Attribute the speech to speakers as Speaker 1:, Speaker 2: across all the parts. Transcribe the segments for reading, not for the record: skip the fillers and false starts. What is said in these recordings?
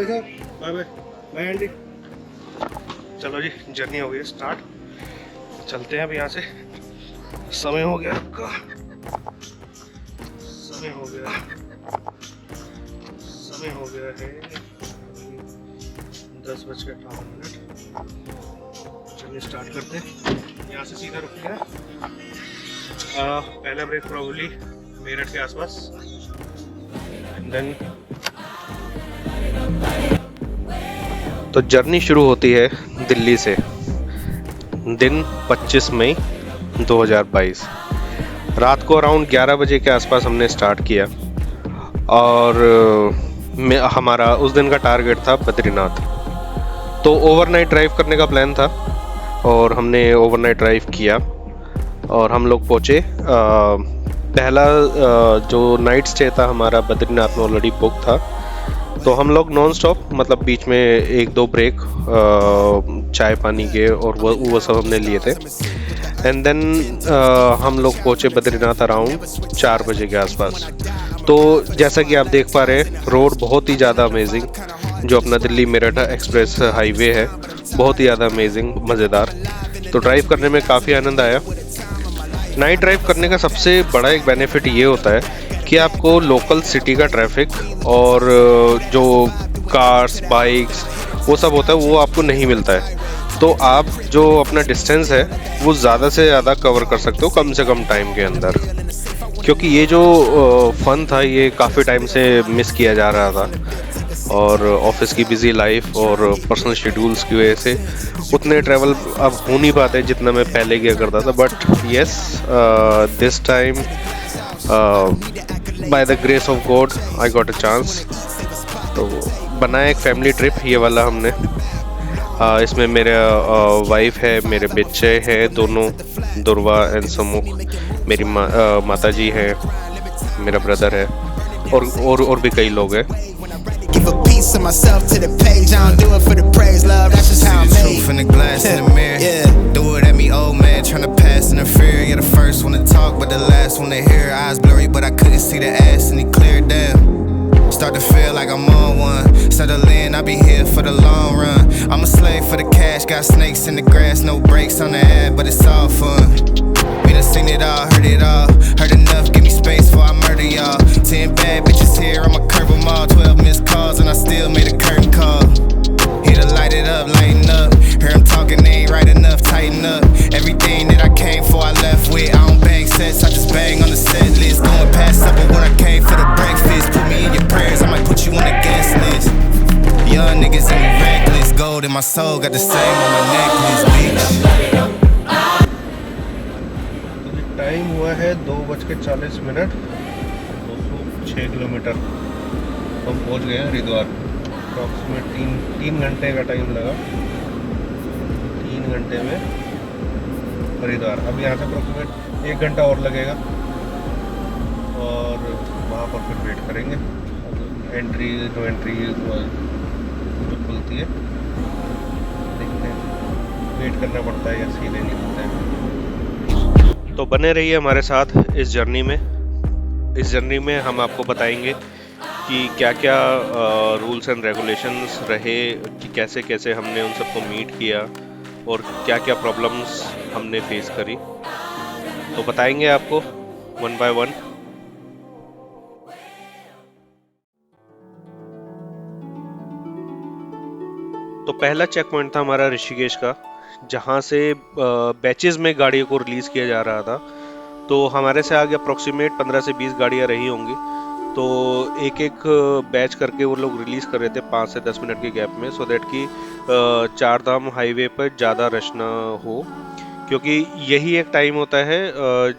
Speaker 1: भाई साहब, bye bye bye Andy. चलो जी, जर्नी हो गई स्टार्ट, चलते हैं अब यहाँ से। समय हो गया आपका, समय हो गया है 10:58। चलिए स्टार्ट करते हैं। यहाँ से सीधा रुक गया, पहला ब्रेक प्रॉब्ली मेरठ के आसपास, देन तो जर्नी शुरू होती है दिल्ली से। दिन 25 मई 2022, रात को अराउंड 11 बजे के आसपास हमने स्टार्ट किया और हमारा उस दिन का टारगेट था बद्रीनाथ। तो ओवरनाइट ड्राइव करने का प्लान था और हमने ओवरनाइट ड्राइव किया और हम लोग पहुँचे। पहला जो नाइट स्टे था हमारा बद्रीनाथ में ऑलरेडी बुक था, तो हम लोग नॉन स्टॉप, मतलब बीच में 1-2 ब्रेक चाय पानी के और वो सब हमने लिए थे। एंड देन हम लोग पहुँचे बद्रीनाथ अराउंड 4 बजे के आसपास। तो जैसा कि आप देख पा रहे हैं, रोड बहुत ही ज़्यादा अमेजिंग, जो अपना दिल्ली मेरठ एक्सप्रेस हाईवे है, बहुत ही ज़्यादा अमेजिंग, मज़ेदार। तो ड्राइव करने में काफ़ी आनंद आया। नाइट ड्राइव करने का सबसे बड़ा एक बेनिफिट ये होता है कि आपको लोकल सिटी का ट्रैफिक और जो कार्स बाइक्स वो सब होता है वो आपको नहीं मिलता है। तो आप जो अपना डिस्टेंस है वो ज़्यादा से ज़्यादा कवर कर सकते हो कम से कम टाइम के अंदर, क्योंकि ये जो फ़न था ये काफ़ी टाइम से मिस किया जा रहा था और ऑफिस की बिज़ी लाइफ और पर्सनल शेड्यूल्स की वजह से उतने ट्रैवल अब हो नहीं पाते जितना मैं पहले किया करता था। But yes, this time by the grace of God I got a chance. तो बनाया एक फैमिली ट्रिप ये वाला हमने। इसमें मेरा वाइफ है, मेरे बच्चे हैं दोनों, दुर्वा एंड सम्मुख, मेरी माता जी है, मेरा ब्रदर है और भी कई लोग हैं।
Speaker 2: Give a piece of myself to the page. I don't do it for the praise, love. That's just how I'm made. Truth in the glass in the mirror. Yeah. Do it at me, old man, trying to pass in the fear. You're the first one to talk, but the last one to hear. Eyes blurry, but I couldn't see the ass, and he cleared down. Start to feel like I'm on one. Settle in, I'll be here for the long run. I'm a slave for the cash. Got snakes in the grass, no brakes on the ad, but it's all fun. We done seen it all, heard it all. Heard enough, give me space before I murder y'all. 10 bad bitches here, I'ma curve them all. 12 missed calls and I still made a curtain call. Here to light it up, lighten up. Hear them talking, they ain't right enough, tighten up. Everything that I came for, I left with. I don't bang sets, I just bang on the set list. Going past supper when I came for the breakfast. Put me in your prayers, I might put you on the guest list. Young niggas in me reckless. Gold in my soul, got the same on my necklace, bitch.
Speaker 1: Time हुआ है 2:40, 206 kilometre. हम पहुंच गए हैं Haridwar. Approximate 3 घंटे का time लगा, 3 घंटे में हरिद्वार। अब यहाँ से अप्रॉक्सीमेट 1 घंटा और लगेगा और वहाँ पर फिर वेट करेंगे। एंट्री नो एंट्री जो खुलती है, देखते हैं, वेट करना पड़ता है या सीधे नहीं होता है। तो बने रहिए हमारे साथ इस जर्नी में। इस जर्नी में हम आपको बताएंगे कि क्या क्या रूल्स एंड रेगुलेशंस रहे, कि कैसे कैसे हमने उन सबको मीट किया और क्या क्या प्रॉब्लम्स हमने फेस करी। तो बताएंगे आपको 1 by 1। तो पहला चेक पॉइंट था हमारा ऋषिकेश का, जहाँ से बैचेस में गाड़ियों को रिलीज़ किया जा रहा था। तो हमारे से आगे अप्रॉक्सीमेट 15 से 20 गाड़ियाँ रही होंगी। तो एक एक बैच करके वो लोग रिलीज़ कर रहे थे 5 से 10 मिनट के गैप में, सो दैट कि चारधाम हाईवे पर ज़्यादा रश ना हो, क्योंकि यही एक टाइम होता है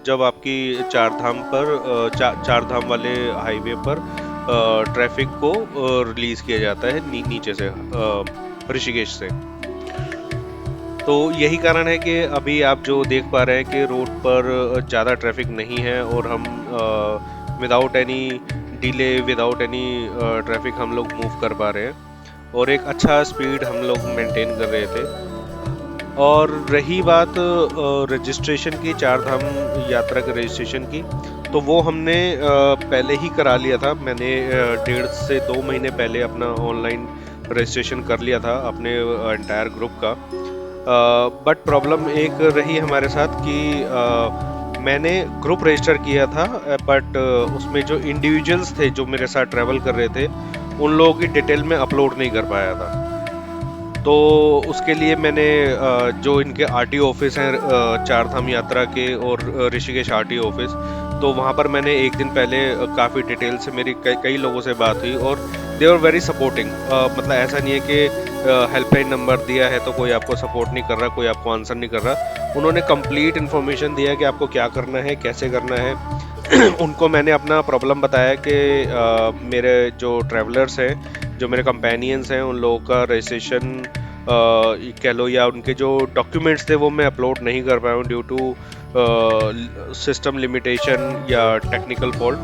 Speaker 1: जब आपकी चारधाम वाले हाईवे पर ट्रैफिक को रिलीज़ किया जाता है नीचे से, ऋषिकेश से। तो यही कारण है कि अभी आप जो देख पा रहे हैं कि रोड पर ज़्यादा ट्रैफिक नहीं है और हम without any delay, without any traffic हम लोग मूव कर पा रहे हैं और एक अच्छा स्पीड हम लोग मेंटेन कर रहे थे। और रही बात रजिस्ट्रेशन की, चारधाम यात्रा के रजिस्ट्रेशन की, तो वो हमने पहले ही करा लिया था। मैंने 1.5 से 2 महीने पहले अपना ऑनलाइन रजिस्ट्रेशन कर लिया था अपने एंटायर ग्रुप का। बट प्रॉब्लम एक रही हमारे साथ कि मैंने ग्रुप रजिस्टर किया था, बट उसमें जो इंडिविजुअल्स थे जो मेरे साथ ट्रैवल कर रहे थे उन लोगों की डिटेल में अपलोड नहीं कर पाया था। तो उसके लिए मैंने जो इनके आरटीओ ऑफिस हैं चार धाम यात्रा के और ऋषिकेश आरटीओ ऑफिस, तो वहाँ पर मैंने एक दिन पहले काफ़ी डिटेल से मेरी कई लोगों से बात हुई और दे आर वेरी सपोर्टिंग। मतलब ऐसा नहीं है कि हेल्पलाइन नंबर दिया है तो कोई आपको सपोर्ट नहीं कर रहा, कोई आपको आंसर नहीं कर रहा। उन्होंने कंप्लीट इन्फॉर्मेशन दिया कि आपको क्या करना है, कैसे करना है। उनको मैंने अपना प्रॉब्लम बताया कि मेरे जो ट्रैवलर्स हैं, जो मेरे कंपेनियंस हैं, उन लोगों का रजिस्ट्रेशन कह लो या उनके जो डॉक्यूमेंट्स थे वो मैं अपलोड नहीं कर पाया हूँ ड्यू टू सिस्टम लिमिटेशन या टेक्निकल फॉल्ट।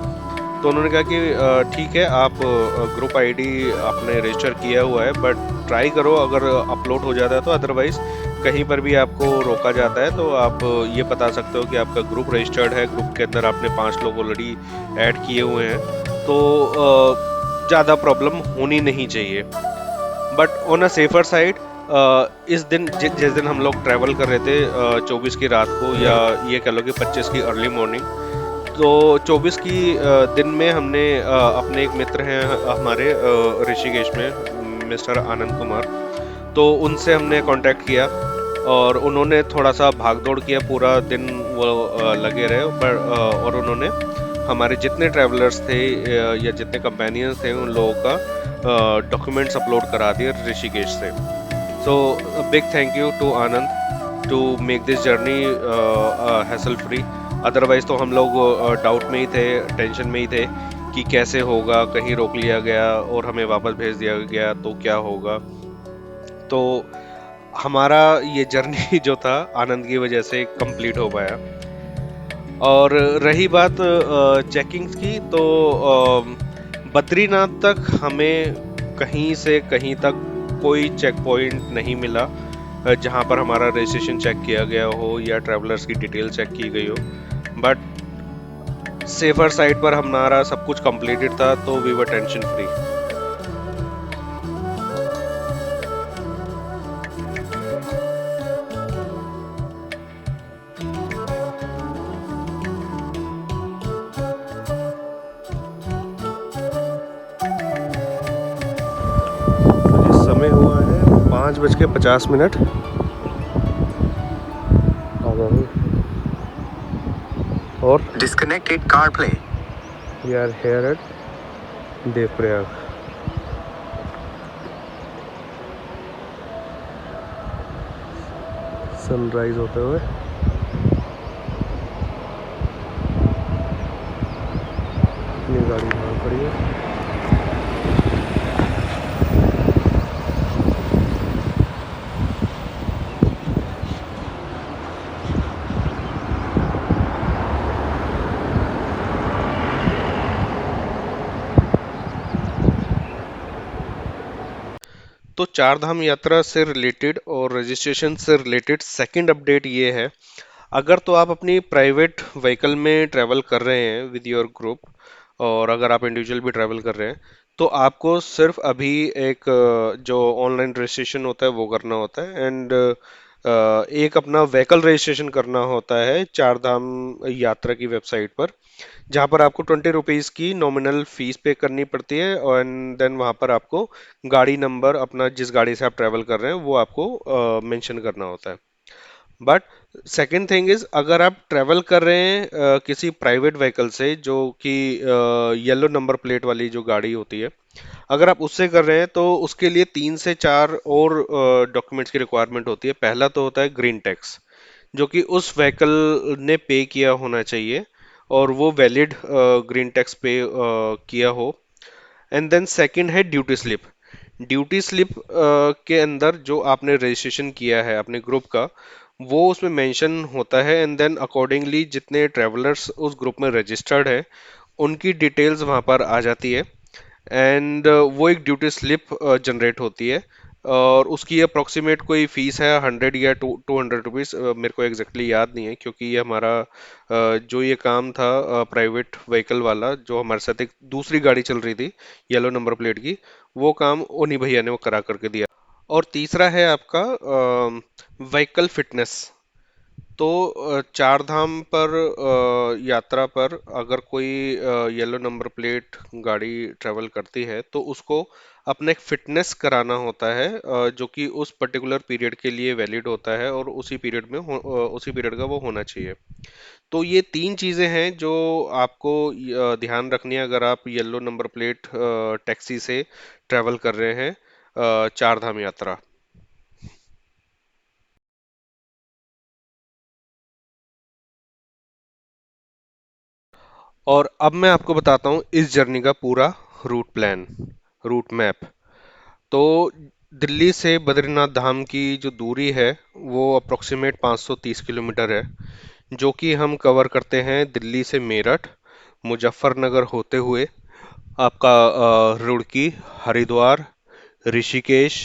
Speaker 1: तो उन्होंने कहा कि ठीक है, आप ग्रुप आईडी आपने रजिस्टर किया हुआ है बट ट्राई करो, अगर अपलोड हो जाता है तो, अदरवाइज कहीं पर भी आपको रोका जाता है तो आप ये बता सकते हो कि आपका ग्रुप रजिस्टर्ड है, ग्रुप के अंदर आपने 5 लोग ऑलरेडी ऐड किए हुए हैं, तो ज़्यादा प्रॉब्लम होनी नहीं चाहिए। But on a safer side इस दिन जिस दिन हम लोग ट्रैवल कर रहे थे 24 की रात को, या ये कह लो कि 25 की अर्ली मॉर्निंग, तो 24 की दिन में हमने अपने एक मित्र हैं हमारे ऋषिकेश में, मिस्टर आनंद कुमार, तो उनसे हमने कांटेक्ट किया और उन्होंने थोड़ा सा भागदौड़ किया, पूरा दिन वो लगे रहे, पर और उन्होंने हमारे जितने ट्रैवलर्स थे या जितने कंपेनियंस थे उन लोगों का डॉक्यूमेंट्स अपलोड करा दिए ऋषिकेश से। So big thank you to Anand to make this journey hassle free. Otherwise तो हम लोग डाउट में ही थे, टेंशन में ही थे कि कैसे होगा, कहीं रोक लिया गया और हमें वापस भेज दिया गया तो क्या होगा। तो हमारा ये जर्नी जो था आनंद की वजह से कंप्लीट हो पाया। और रही बात चेकिंग्स की, तो बद्रीनाथ तक हमें कहीं से कहीं तक कोई चेक पॉइंट नहीं मिला जहां पर हमारा रजिस्ट्रेशन चेक किया गया हो या ट्रैवलर्स की डिटेल चेक की गई हो। बट सेफर साइड पर हमारा सब कुछ कंप्लीटेड था, तो वी वर टेंशन फ्री। समय हुआ है 5:50। और
Speaker 2: Disconnected CarPlay.
Speaker 1: We are here at Devprayag. Sunrise होते हुए अपनी गाड़ी वहाँ खड़ी है। तो चार धाम यात्रा से रिलेटेड और रजिस्ट्रेशन से रिलेटेड सेकंड अपडेट ये है, अगर तो आप अपनी प्राइवेट व्हीकल में ट्रैवल कर रहे हैं विद योर ग्रुप, और अगर आप इंडिविजुअल भी ट्रैवल कर रहे हैं, तो आपको सिर्फ अभी एक जो ऑनलाइन रजिस्ट्रेशन होता है वो करना होता है, एंड एक अपना व्हीकल रजिस्ट्रेशन करना होता है चार धाम यात्रा की वेबसाइट पर, जहाँ पर आपको 20 रुपीज़ की नॉमिनल फीस पे करनी पड़ती है, और देन वहाँ पर आपको गाड़ी नंबर अपना, जिस गाड़ी से आप ट्रैवल कर रहे हैं वो आपको मेंशन करना होता है। बट सेकेंड थिंग इज, अगर आप ट्रैवल कर रहे हैं किसी प्राइवेट व्हीकल से जो कि येलो नंबर प्लेट वाली जो गाड़ी होती है, अगर आप उससे कर रहे हैं तो उसके लिए 3 से 4 और डॉक्यूमेंट्स की रिक्वायरमेंट होती है। पहला तो होता है ग्रीन टैक्स, जो कि उस व्हीकल ने पे किया होना चाहिए और वो वैलिड ग्रीन टैक्स पे किया हो। एंड देन सेकंड है ड्यूटी स्लिप। ड्यूटी स्लिप के अंदर जो आपने रजिस्ट्रेशन किया है अपने ग्रुप का, वो उसमें मेंशन होता है, एंड देन अकॉर्डिंगली जितने ट्रैवलर्स उस ग्रुप में रजिस्टर्ड है उनकी डिटेल्स वहाँ पर आ जाती है, एंड वो एक ड्यूटी स्लिप जनरेट होती है। और उसकी अप्रोक्सीमेट कोई फीस है 100 या 200 रुपीज़, मेरे को एग्जैक्टली याद नहीं है, क्योंकि ये हमारा जो ये काम था प्राइवेट व्हीकल वाला, जो हमारे साथ एक दूसरी गाड़ी चल रही थी येलो नंबर प्लेट की, वो काम उन्हीं भैया ने वो करा करके दिया। और तीसरा है आपका व्हीकल फिटनेस। तो चार धाम पर यात्रा पर अगर कोई येलो नंबर प्लेट गाड़ी ट्रेवल करती है तो उसको अपना एक फिटनेस कराना होता है, जो कि उस पर्टिकुलर पीरियड के लिए वैलिड होता है, और उसी पीरियड में उसी पीरियड का वो होना चाहिए। तो ये तीन चीजें हैं जो आपको ध्यान रखनी है अगर आप येलो नंबर प्लेट टैक्सी से ट्रेवल कर रहे हैं चार धाम यात्रा। और अब मैं आपको बताता हूँ इस जर्नी का पूरा रूट प्लान, रूट मैप। तो दिल्ली से बद्रीनाथ धाम की जो दूरी है वो अप्रोक्सीमेट 530 किलोमीटर है, जो कि हम कवर करते हैं दिल्ली से मेरठ, मुजफ्फरनगर होते हुए आपका रुड़की, हरिद्वार, ऋषिकेश,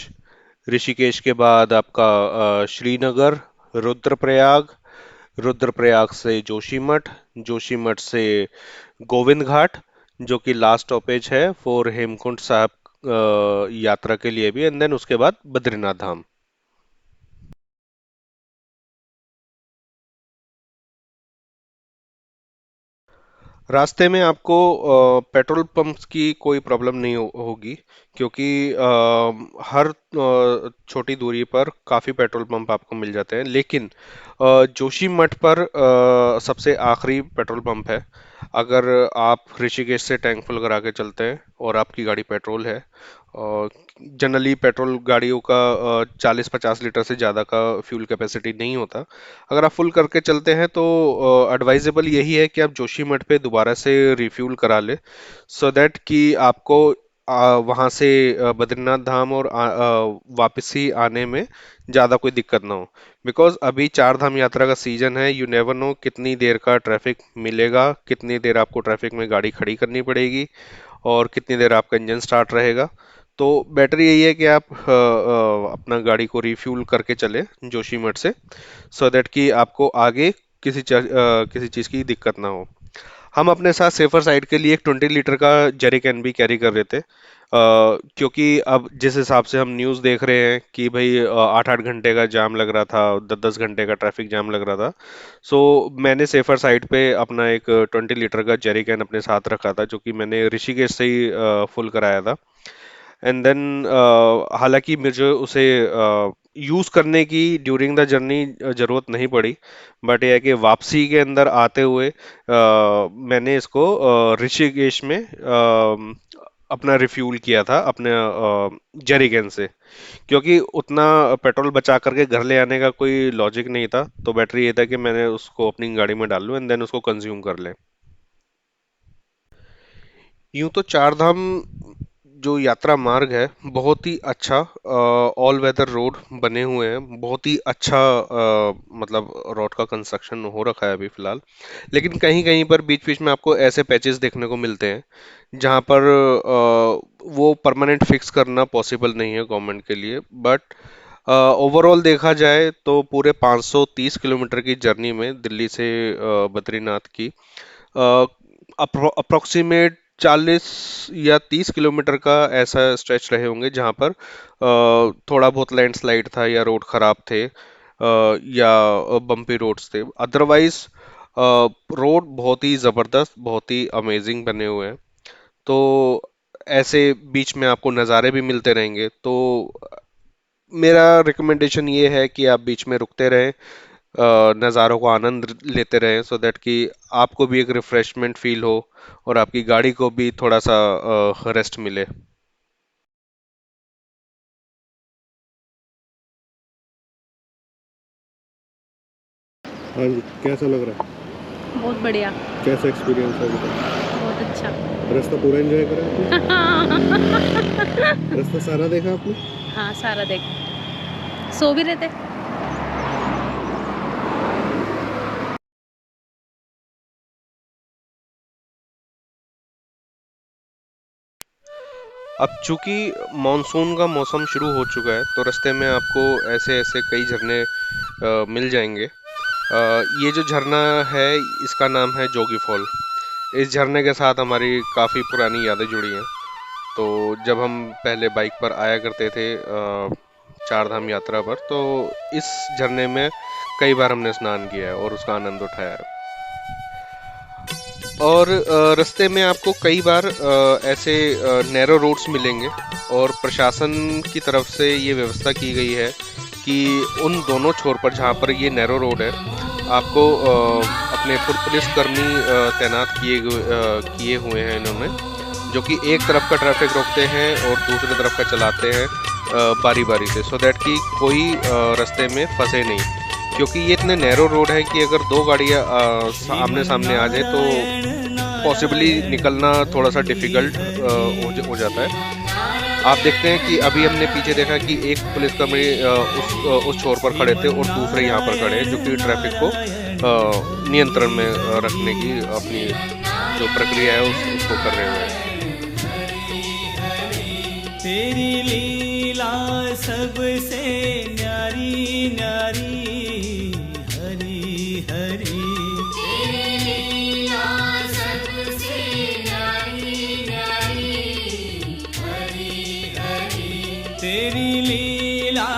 Speaker 1: ऋषिकेश के बाद आपका श्रीनगर, रुद्रप्रयाग, रुद्रप्रयाग से जोशीमठ, जोशीमठ से गोविंद घाट, जो कि लास्ट स्टॉपेज है फॉर हेमकुंड साहब यात्रा के लिए भी, एंड देन उसके बाद बद्रीनाथ धाम। रास्ते में आपको पेट्रोल पंप्स की कोई प्रॉब्लम नहीं होगी, क्योंकि हर छोटी दूरी पर काफ़ी पेट्रोल पंप आपको मिल जाते हैं, लेकिन जोशीमठ पर सबसे आखिरी पेट्रोल पंप है। अगर आप ऋषिकेश से टैंक फुल करा के चलते हैं और आपकी गाड़ी पेट्रोल है, जनरली पेट्रोल गाड़ियों का 40-50 लीटर से ज़्यादा का फ्यूल कैपेसिटी नहीं होता। अगर आप फुल करके चलते हैं तो एडवाइजेबल यही है कि आप जोशीमठ पे दोबारा से रिफ्यूल करा ले, सो दैट कि आपको वहाँ से बद्रीनाथ धाम और वापसी आने में ज़्यादा कोई दिक्कत ना हो। बिकॉज अभी चार धाम यात्रा का सीजन है, यू नेवर नो कितनी देर का ट्रैफिक मिलेगा, कितनी देर आपको ट्रैफिक में गाड़ी खड़ी करनी पड़ेगी, और कितनी देर आपका इंजन स्टार्ट रहेगा। तो बेटर यही है कि आप अपना गाड़ी को रिफ्यूल करके चले जोशीमठ से, सो दैट कि आपको आगे किसी चीज़ की दिक्कत ना हो। हम अपने साथ सेफर साइड के लिए एक 20 लीटर का जेरी कैन भी कैरी कर रहे थे, क्योंकि अब जिस हिसाब से हम न्यूज़ देख रहे हैं कि भाई 8-8 घंटे का जाम लग रहा था, 10-10 घंटे का ट्रैफिक जाम लग रहा था। सो मैंने सेफर साइड पे अपना एक 20 लीटर का जेरी कैन अपने साथ रखा था, जो कि मैंने ऋषिकेश से ही फुल कराया था। एंड देन हालांकि मुझे उसे यूज़ करने की ड्यूरिंग द जर्नी ज़रूरत नहीं पड़ी, बट यह है कि वापसी के अंदर आते हुए मैंने इसको ऋषिकेश में अपना रिफ्यूल किया था अपने जेरी कैन से, क्योंकि उतना पेट्रोल बचा करके घर ले आने का कोई लॉजिक नहीं था। तो बेटर ये था कि मैंने उसको अपनी गाड़ी में डाल लूँ एंड देन उसको कंज्यूम कर लें। यूं तो चार धाम जो यात्रा मार्ग है बहुत ही अच्छा, ऑल वेदर रोड बने हुए हैं, बहुत ही अच्छा, मतलब रोड का कंस्ट्रक्शन हो रखा है अभी फिलहाल। लेकिन कहीं कहीं पर बीच बीच में आपको ऐसे पैचेस देखने को मिलते हैं जहां पर वो परमानेंट फिक्स करना पॉसिबल नहीं है गवर्नमेंट के लिए, बट ओवरऑल देखा जाए तो पूरे 530 किलोमीटर की जर्नी में दिल्ली से बद्रीनाथ की अप्रोक्सीमेट 40 या 30 किलोमीटर का ऐसा स्ट्रेच रहे होंगे जहां पर थोड़ा बहुत लैंडस्लाइड था या रोड खराब थे, या बम्पी रोड्स थे। अदरवाइज रोड बहुत ही जबरदस्त, बहुत ही अमेजिंग बने हुए हैं। तो ऐसे बीच में आपको नज़ारे भी मिलते रहेंगे। तो मेरा रिकमेंडेशन ये है कि आप बीच में रुकते रहें, नज़ारों को आनंद लेते रहें, सो दैट कि आपको भी एक रिफ्रेशमेंट फील हो और आपकी गाड़ी को भी थोड़ा सा रेस्ट मिले।
Speaker 3: हाँ जी, कैसा लग रहा
Speaker 4: बहुत बढ़िया।
Speaker 3: है? कैसा एक्सपीरियंस है अभी तक?
Speaker 4: बहुत अच्छा।
Speaker 3: रास्ता पूरा एंजॉय करा आपने? रास्ता सारा देखा आपने?
Speaker 4: हाँ, सारा देख सो भी रहे थे।
Speaker 1: अब चूंकि मानसून का मौसम शुरू हो चुका है तो रास्ते में आपको ऐसे ऐसे कई झरने मिल जाएंगे। ये जो झरना है इसका नाम है जोगी फॉल। इस झरने के साथ हमारी काफ़ी पुरानी यादें जुड़ी हैं। तो जब हम पहले बाइक पर आया करते थे चार धाम यात्रा पर, तो इस झरने में कई बार हमने स्नान किया है और उसका आनंद उठाया है। और रास्ते में आपको कई बार ऐसे नैरो रोड्स मिलेंगे और प्रशासन की तरफ से ये व्यवस्था की गई है कि उन दोनों छोर पर जहाँ पर ये नैरो रोड है आपको अपने पुलिसकर्मी तैनात किए हुए हैं इन्होंने, जो कि एक तरफ का ट्रैफिक रोकते हैं और दूसरी तरफ का चलाते हैं बारी बारी से, सो दैट कि कोई रास्ते में फंसे नहीं। क्योंकि ये इतने नैरो रोड है कि अगर दो गाड़ियाँ आमने सामने आ जाए तो पॉसिबली निकलना थोड़ा सा डिफ़िकल्ट हो जाता है। आप देखते हैं कि अभी हमने पीछे देखा कि एक पुलिसकर्मी उस छोर पर खड़े थे और दूसरे यहाँ पर खड़े हैं, जो कि ट्रैफिक को नियंत्रण में रखने की अपनी जो प्रक्रिया है उसको कर रहे हुए हैं।
Speaker 5: तेरी लीला सबसे न्यारी न्यारी हरी हरी, तेरी लीला सबसे न्यारी न्यारी हरी हरी, तेरी लीला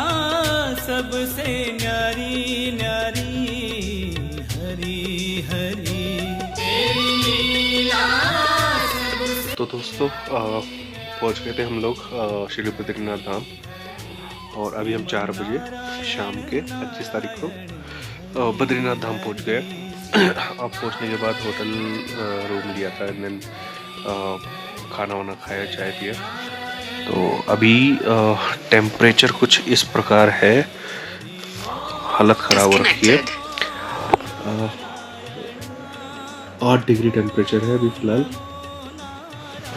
Speaker 5: सबसे न्यारी न्यारी हरी हरी, तेरी लीला।
Speaker 1: तो दोस्तों पहुंच गए थे हम लोग श्री बद्रीनाथ धाम और अभी हम 4 बजे शाम के 25 तारीख को बद्रीनाथ धाम पहुंच गए। अब पहुंचने के बाद होटल रूम लिया था, एंड देन खाना वाना खाया, चाय पिया। तो अभी टेम्परेचर कुछ इस प्रकार है, हालत ख़राब हो रखी है। 8 डिग्री टेम्परेचर है अभी फ़िलहाल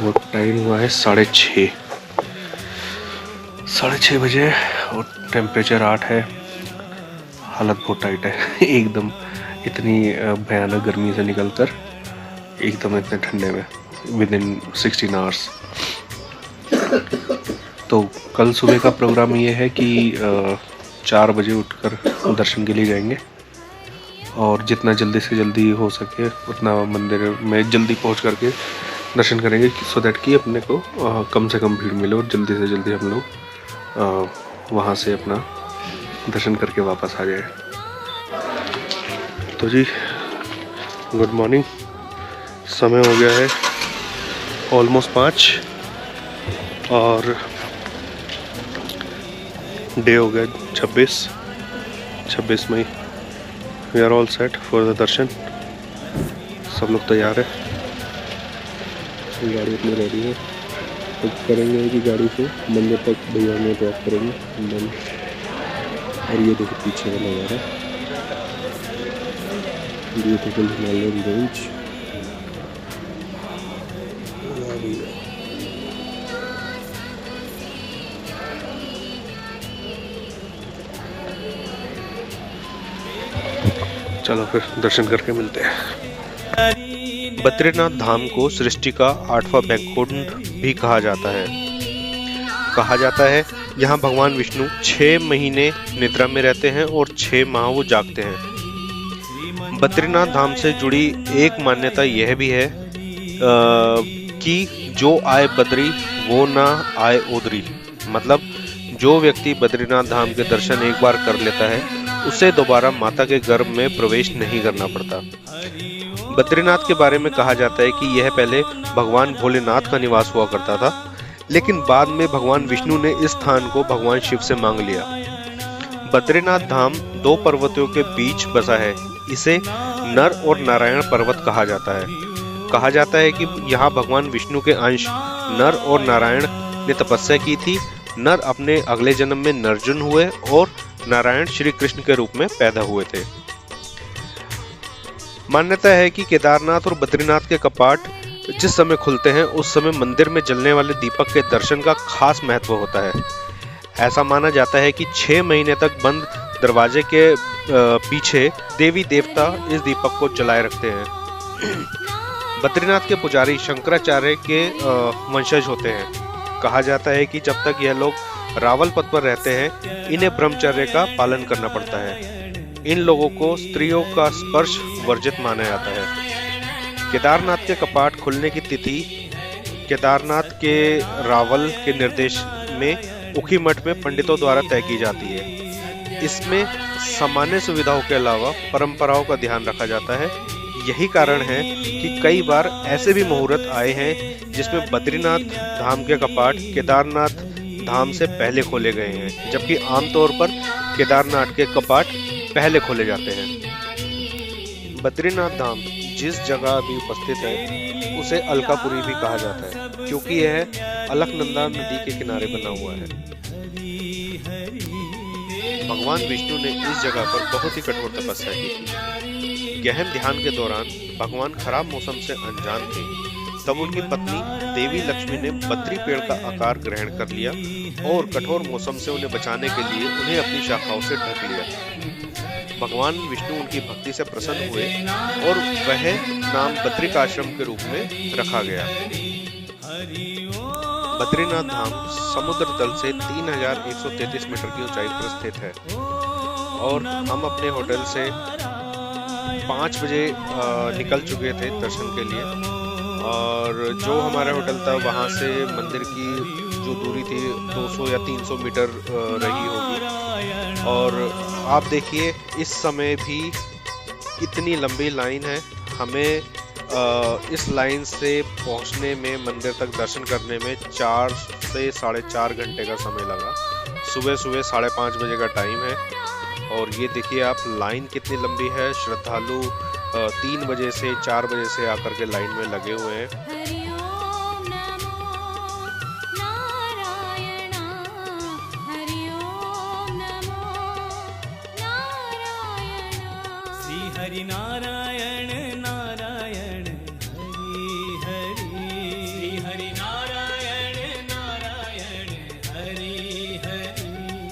Speaker 1: और टाइम हुआ है 6:30 बजे और टेम्परेचर 8 है। हालत बहुत टाइट है एकदम, इतनी भयानक गर्मी से निकलकर एकदम इतने ठंडे में विद इन 16 आवर्स। तो कल सुबह का प्रोग्राम ये है कि 4 बजे उठकर दर्शन के लिए जाएंगे और जितना जल्दी से जल्दी हो सके उतना मंदिर में जल्दी पहुंच करके दर्शन करेंगे, सो दैट कि अपने को कम से कम भीड़ मिले और जल्दी से जल्दी हम लोग वहाँ से अपना दर्शन करके वापस आ जाए। तो जी गुड मॉर्निंग, समय हो गया है ऑलमोस्ट 5 और डे हो गया 26 मई। We are all set for the darshan, सब लोग तैयार है, गाड़ी अपनी रेडी है। तो करेंगे कि गाड़ी से मंदिर तक भैया में ड्रॉप करेंगे। और ये देखो पीछे वाला नज़ारा, ब्यूटीफुल हिमालयन रेंज। चलो फिर दर्शन करके मिलते हैं। बद्रीनाथ धाम को सृष्टि का 8वां बैकुंठ भी कहा जाता है। यहाँ भगवान विष्णु 6 महीने निद्रा में रहते हैं और 6 माह वो जागते हैं। बद्रीनाथ धाम से जुड़ी एक मान्यता यह भी है कि जो आए बद्री वो ना आए उदरी, मतलब जो व्यक्ति बद्रीनाथ धाम के दर्शन एक बार कर लेता है उसे दोबारा माता के गर्भ में प्रवेश नहीं करना पड़ता। बद्रीनाथ के बारे में कहा जाता है कि यह पहले भगवान भोलेनाथ का निवास हुआ करता था, लेकिन बाद में भगवान विष्णु ने इस स्थान को भगवान शिव से मांग लिया। बद्रीनाथ धाम 2 पर्वतों के बीच बसा है। इसे नर और नारायण पर्वत कहा जाता है। कहा जाता है कि यहाँ भगवान विष्णु के अंश नर और नारायण ने तपस्या की थी। नर अपने अगले जन्म में नरजुन हुए और नारायण श्री कृष्ण के रूप में पैदा हुए थे। मान्यता है कि केदारनाथ और बद्रीनाथ के कपाट जिस समय खुलते हैं उस समय मंदिर में जलने वाले दीपक के दर्शन का खास महत्व होता है। ऐसा माना जाता है कि 6 महीने तक बंद दरवाजे के पीछे देवी देवता इस दीपक को जलाए रखते हैं। बद्रीनाथ के पुजारी शंकराचार्य के वंशज होते हैं। कहा जाता है कि जब तक यह लोग रावल पद पर रहते हैं इन्हें ब्रह्मचर्य का पालन करना पड़ता है। इन लोगों को स्त्रियों का स्पर्श वर्जित माना जाता है। केदारनाथ के कपाट खुलने की तिथि केदारनाथ के रावल के निर्देश में उखी मठ में पंडितों द्वारा तय की जाती है। इसमें सामान्य सुविधाओं के अलावा परंपराओं का ध्यान रखा जाता है। यही कारण है कि कई बार ऐसे भी मुहूर्त आए हैं जिसमें बद्रीनाथ धाम के कपाट केदारनाथ धाम से पहले खोले गए हैं, जबकि आमतौर पर केदारनाथ के कपाट पहले खोले जाते हैं। बद्रीनाथ धाम जिस जगह अभी उपस्थित है उसे अलकापुरी भी कहा जाता है, क्योंकि यह अलकनंदा नदी के किनारे बना हुआ है। भगवान विष्णु ने इस जगह पर बहुत ही कठोर तपस्या की थी। गहन ध्यान के दौरान भगवान खराब मौसम से अनजान थे, तब उनकी पत्नी देवी लक्ष्मी ने बद्री पेड़ का आकार ग्रहण कर लिया और कठोर मौसम से उन्हें बचाने के लिए उन्हें अपनी शाखाओं से ढक लिया। भगवान विष्णु उनकी भक्ति से प्रसन्न हुए और वह नाम बद्रिकाश्रम के रूप में रखा गया। बद्रीनाथ धाम समुद्र तल से 3133 मीटर की ऊंचाई पर स्थित है और हम अपने होटल से 5 बजे निकल चुके थे दर्शन के लिए, और जो हमारा होटल था वहां से मंदिर की जो दूरी थी 200 या 300 मीटर रही होगी। और आप देखिए इस समय भी इतनी लंबी लाइन है। हमें इस लाइन से पहुंचने में मंदिर तक दर्शन करने में 4 से 4.5 घंटे का समय लगा। सुबह 5:30 बजे का टाइम है और ये देखिए आप लाइन कितनी लंबी है। श्रद्धालु 3 बजे से 4 बजे से आकर के लाइन में लगे हुए हैं।
Speaker 5: हरि नारायण नारायण हरि हरि, श्री हरि नारायण नारायण हरि हरि,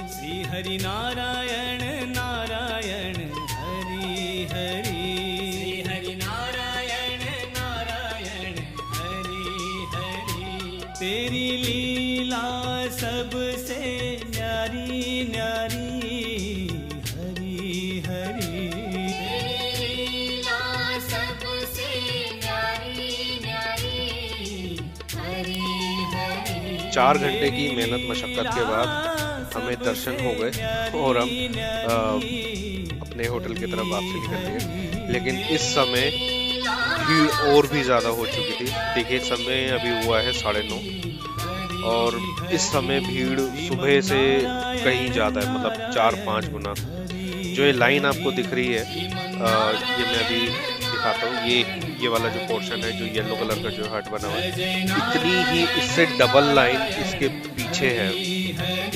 Speaker 5: श्री हरि नारायण नारायण हरि हरि, श्री हरि नारायण नारायण हरि हरि। तेरी लीला सबसे न्यारी न्यारी हरि हरि।
Speaker 1: 4 घंटे की मेहनत मशक्कत के बाद हमें दर्शन हो गए और हम अपने होटल की तरफ वापसी निकल गए। लेकिन इस समय भीड़ और भी ज़्यादा हो चुकी थी। देखिए समय अभी हुआ है 9:30 और इस समय भीड़ सुबह से कहीं ज़्यादा है, मतलब 4-5 गुना। जो ये लाइन आपको दिख रही है ये मैं अभी दिखाता हूँ। ये वाला जो पोर्शन है जो येलो कलर का जो हट बना हुआ है, इतनी ही इससे डबल लाइन इसके पीछे है।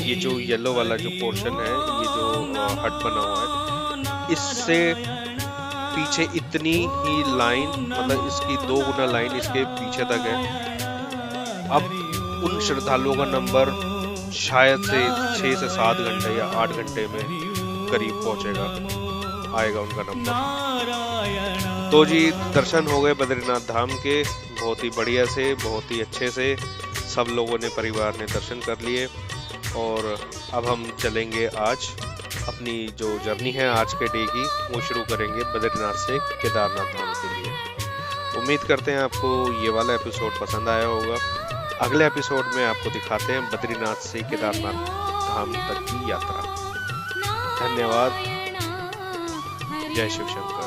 Speaker 1: ये जो येलो वाला जो पोर्शन है, ये जो हट बना हुआ है, इससे पीछे इतनी ही लाइन, मतलब इसकी 2 गुना लाइन इसके पीछे तक है। अब उन श्रद्धालुओं का नंबर शायद से 6 से 7 घंटे या 8 घंटे में करीब पहुंचेगा, आएगा उनका नंबर। तो जी दर्शन हो गए बद्रीनाथ धाम के, बहुत ही बढ़िया से, बहुत ही अच्छे से सब लोगों ने, परिवार ने दर्शन कर लिए। और अब हम चलेंगे आज अपनी जो जर्नी है आज के डे की, वो शुरू करेंगे बद्रीनाथ से केदारनाथ धाम के लिए। उम्मीद करते हैं आपको ये वाला एपिसोड पसंद आया होगा। अगले एपिसोड में आपको दिखाते हैं बद्रीनाथ से केदारनाथ धाम तक की यात्रा। धन्यवाद। जय शिव शंकर।